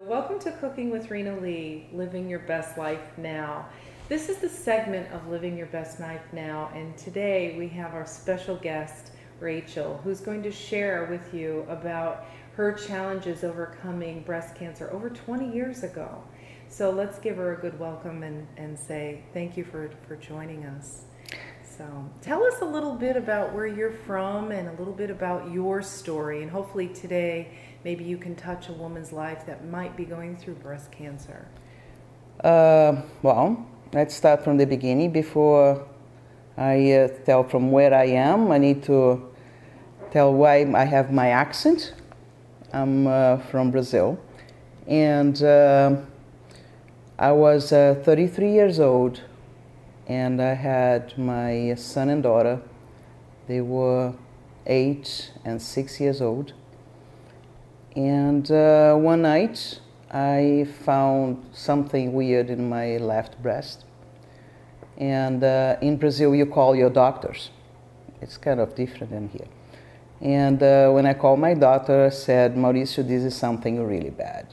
Welcome to Cooking with Rena Lee, Living Your Best Life Now. This is the segment of Living Your Best Life Now, and today we have our special guest, Rachel, who's going to share with you about her challenges overcoming breast cancer over 20 years ago. So let's give her a good welcome and say thank you for joining us. So tell us a little bit about where you're from and a little bit about your story, and hopefully today maybe you can touch a woman's life that might be going through breast cancer. Well, let's start from the beginning. Before I tell from where I am, I need to tell why I have my accent. I'm from Brazil, and I was 33 years old, and I had my son and daughter. They were 8 and 6 years old. And one night I found something weird in my left breast. And in Brazil you call your doctors. It's kind of different than here. And when I called my doctor, I said, "Mauricio, this is something really bad."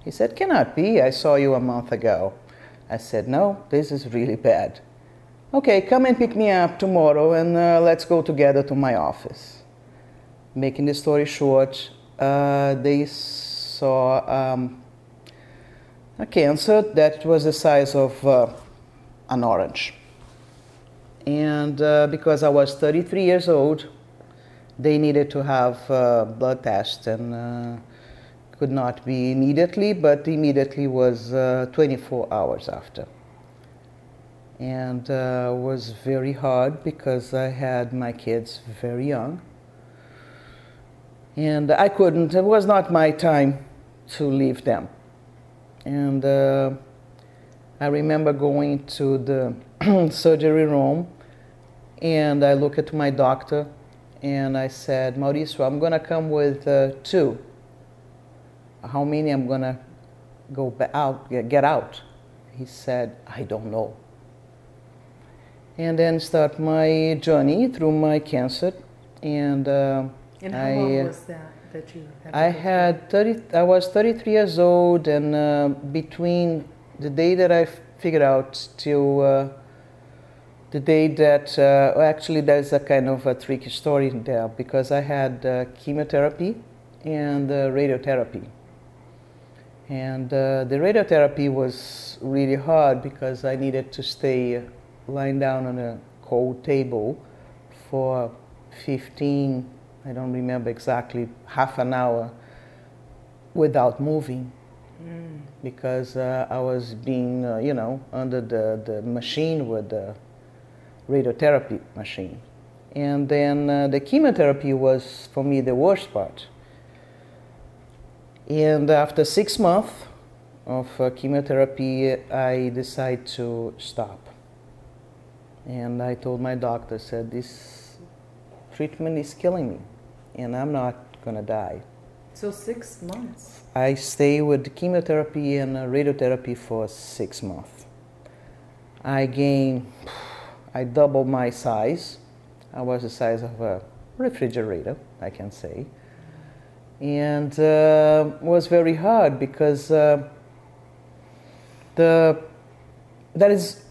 He said, "Cannot be, I saw you a month ago." I said, "No, this is really bad." "Okay, come and pick me up tomorrow and let's go together to my office." Making the story short, they saw a cancer that was the size of an orange. And because I was 33 years old, they needed to have a blood test, and could not be immediately, but immediately was 24 hours after. And it was very hard because I had my kids very young. And I couldn't, it was not my time to leave them. And I remember going to the surgery room, and I looked at my doctor and I said, "Mauricio, I'm gonna come with 2. How many I'm gonna get out?" He said, "I don't know." And then start my journey through my cancer. And how long was that you had? I was 33 years old, and between the day that I figured out till the day that, actually there's a kind of a tricky story there, because I had chemotherapy and radiotherapy. And the radiotherapy was really hard because I needed to stay lying down on a cold table for 15, I don't remember exactly, half an hour without moving. Because I was being, under the machine with the radiotherapy machine. And then the chemotherapy was, for me, the worst part. And after 6 months of chemotherapy, I decided to stop. And I told my doctor, said, "This treatment is killing me, and I'm not gonna die." So 6 months? I stayed with the chemotherapy and radiotherapy for 6 months. I doubled my size. I was the size of a refrigerator, I can say. And was very hard because that is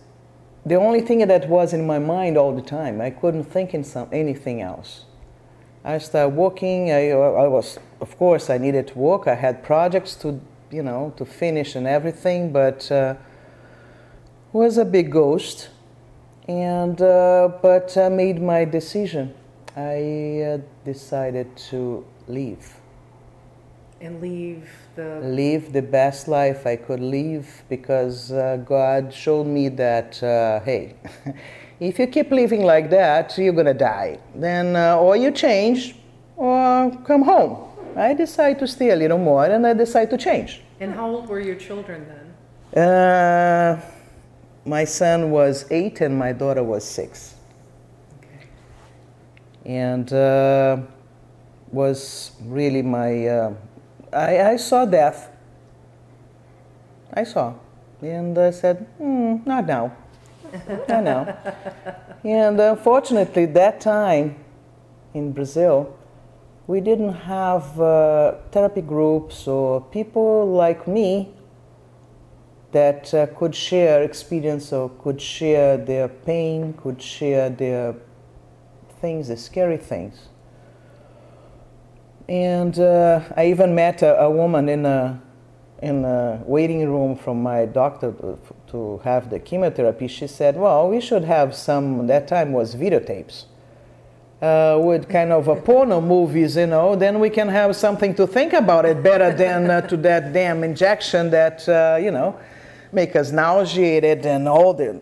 the only thing that was in my mind all the time. I couldn't think in anything else. I started working. I was, of course, I needed to work. I had projects to finish and everything, but was a big ghost. And but I made my decision. I decided to leave. And leave the best life I could live, because God showed me that, hey, if you keep living like that, you're gonna die. Then or you change or come home. I decided to stay a little more, and I decided to change. And how old were your children then? My son was 8 and my daughter was 6. Okay. And was really my, I saw death. I saw. And I said, not now. Not now. And unfortunately, that time in Brazil, we didn't have therapy groups or people like me that could share experience or could share their pain, could share their things, the scary things. And I even met a woman in a waiting room from my doctor to have the chemotherapy. She said, well, we should have some, that time was videotapes, with kind of a porno movies, you know, then we can have something to think about it better than to that damn injection that, you know, make us nauseated and all the,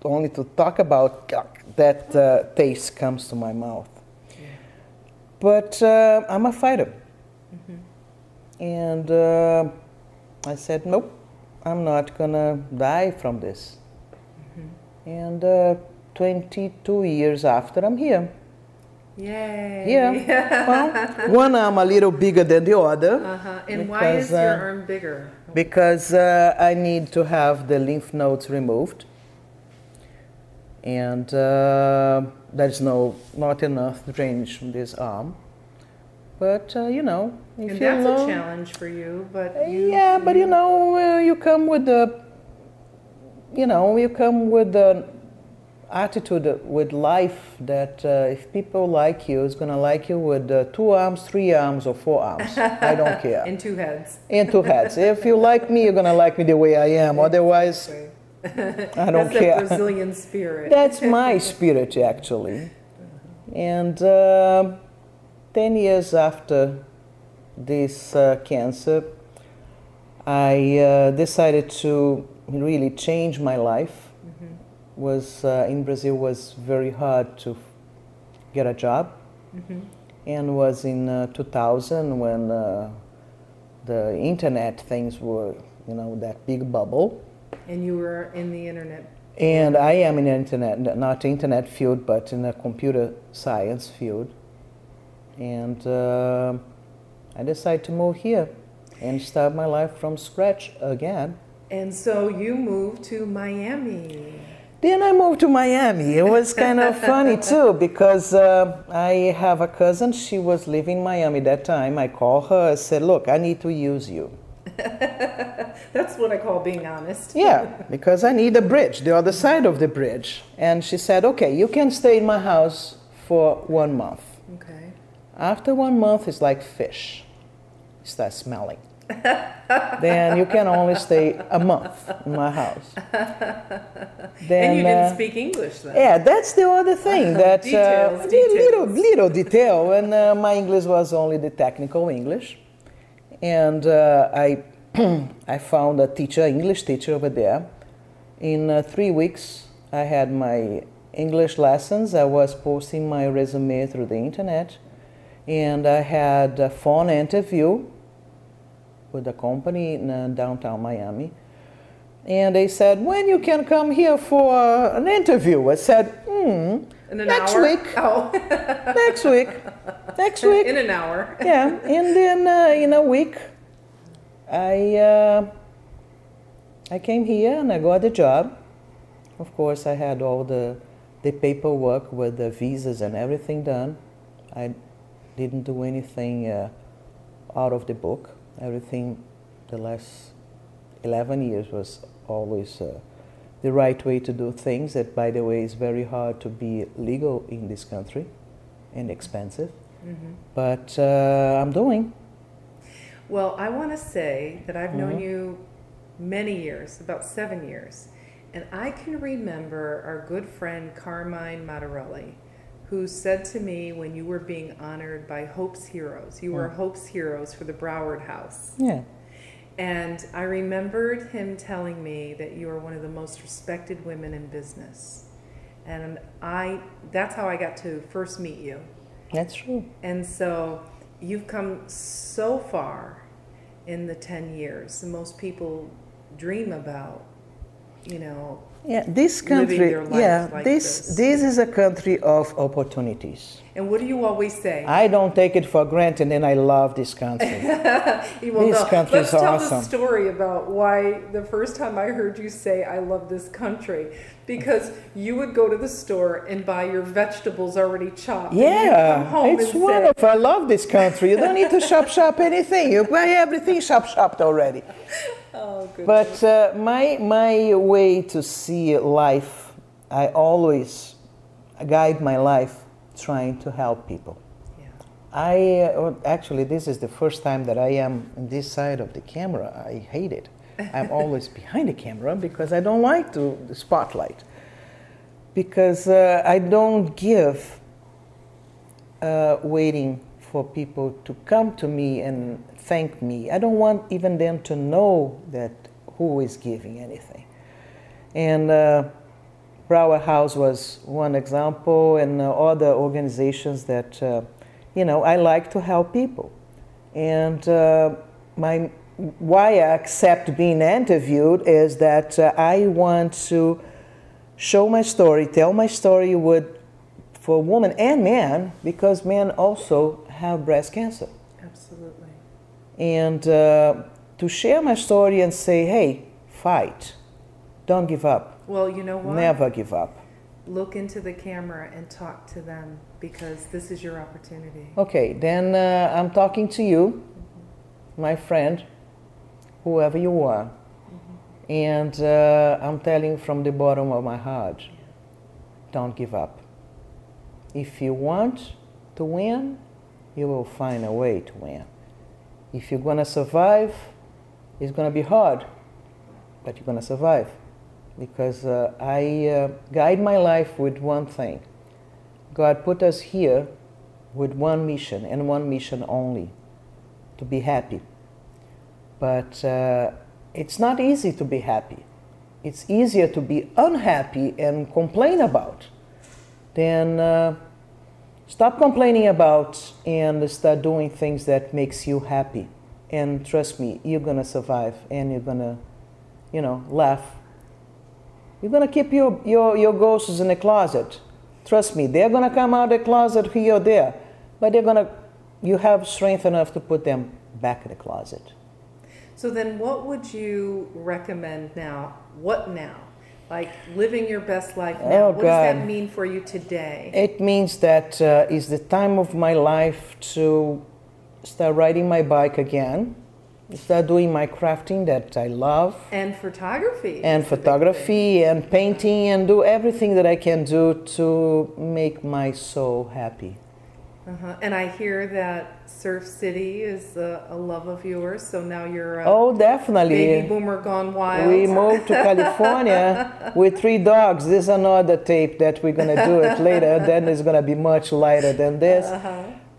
only to talk about that taste comes to my mouth. Yeah. But I'm a fighter. Mm-hmm. And I said, nope, I'm not gonna die from this. Mm-hmm. And 22 years after, I'm here. Yay! Yeah. Well, one arm a little bigger than the other. Uh-huh. And why is your arm bigger? Because I need to have the lymph nodes removed. And there's not enough drainage from this arm. But, you know, if and you that's a challenge for you, but yeah, but you know, you come with the, you know, you come with the attitude with life that if people like you, it's going to like you with 2 arms, 3 arms, or 4 arms. I don't care. And 2 heads. And 2 heads. If you like me, you're going to like me the way I am. Otherwise, I don't care. That's a Brazilian spirit. That's my spirit, actually. And 10 years after this cancer, I decided to really change my life. Was in Brazil was very hard to get a job, and was in 2000 when the internet things were, you know, that big bubble. And you were in the internet. And I am in the internet, not internet field, but in the computer science field. And I decided to move here and start my life from scratch again. And so you moved to Miami. Then I moved to Miami. It was kind of funny too, because I have a cousin. She was living in Miami that time. I called her. I said, look, I need to use you. That's what I call being honest. Yeah, because I need a bridge, the other side of the bridge. And she said, okay, you can stay in my house for 1 month. Okay. After 1 month, it's like fish. You start smelling. Then you can only stay a month in my house. Then, and you didn't speak English then? Yeah, that's the other thing. That details. Little detail. And my English was only the technical English. And I found a teacher, English teacher over there. In 3 weeks, I had my English lessons. I was posting my resume through the internet. And I had a phone interview with a company in downtown Miami. And they said, when you can come here for an interview? I said, next week. Oh. Next week. Next week. In an hour. Yeah, and then in a week, I came here and I got the job. Of course, I had all the paperwork with the visas and everything done. I didn't do anything out of the book. Everything the last 11 years was always the right way to do things. That, by the way, is very hard to be legal in this country and expensive. But I'm doing. Well, I want to say that I've known you many years, about 7 years, and I can remember our good friend Carmine Mattarelli, who said to me when you were being honored by Hope's Heroes, you were Hope's Heroes for the Broward House. Yeah. And I remembered him telling me that you are one of the most respected women in business. And that's how I got to first meet you. That's true. And so you've come so far in the 10 years. And most people dream about, you know, Yeah, this country, living their life yeah, like this is a country of opportunities. And what do you always say? I don't take it for granted, and I love this country. This country Let's is tell awesome. the story about why the first time I heard you say, I love this country. Because you would go to the store and buy your vegetables already chopped. Yeah, come home it's and wonderful. I love this country. You don't need to shop anything. You buy everything shopped already. Oh, goodness. But my way to see life, I always guide my life trying to help people. Yeah. Actually, this is the first time that I am on this side of the camera. I hate it. I'm always behind the camera because I don't like the spotlight. Because I don't give waiting for people to come to me and thank me. I don't want even them to know that who is giving anything. And Brower House was one example, and other organizations that, I like to help people. And why I accept being interviewed is that I want to show my story, tell my story for women and men, because men also have breast cancer. Absolutely. And to share my story and say, hey, fight. Don't give up. Well, you know what? Never give up. Look into the camera and talk to them, because this is your opportunity. Okay, then I'm talking to you, my friend, whoever you are. And I'm telling you from the bottom of my heart, don't give up. If you want to win, you will find a way to win. If you're going to survive, it's going to be hard, but you're going to survive. Because I guide my life with one thing. God put us here with one mission, and one mission only, to be happy. But it's not easy to be happy. It's easier to be unhappy and complain about than stop complaining about and start doing things that makes you happy. And trust me, you're going to survive, and you're going to, laugh. You're going to keep your ghosts in the closet. Trust me, they're going to come out of the closet here or there, but you have strength enough to put them back in the closet. So then what would you recommend now? What now? Like living your best life now. Oh, what does that mean for you today? It means that it's the time of my life to start riding my bike again, start doing my crafting that I love. And photography. And photography and painting, and do everything that I can do to make my soul happy. And I hear that Surf City is a love of yours, so now you're definitely. Baby boomer gone wild. We moved to California with 3 dogs. This is another tape that we're going to do it later. Then it's going to be much lighter than this.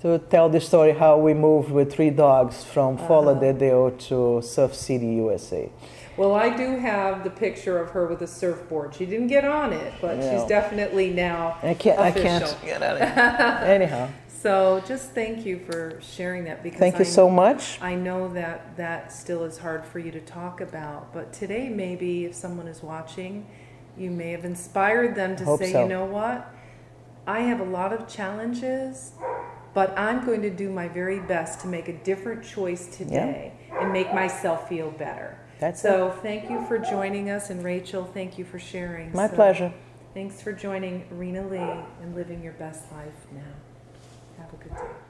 To tell the story how we moved with 3 dogs from Fort Lauderdale to Surf City, USA. Well, I do have the picture of her with a surfboard. She didn't get on it, but she's definitely now official. I can't get on it. Anyhow. So just thank you for sharing that, because thank you so much. I know that that still is hard for you to talk about, but today maybe if someone is watching, you may have inspired them to say, you know what, I have a lot of challenges, but I'm going to do my very best to make a different choice today and make myself feel better. Thank you for joining us, and Rachel, thank you for sharing. My pleasure. Thanks for joining Rena Lee and living your best life now. Have a good day.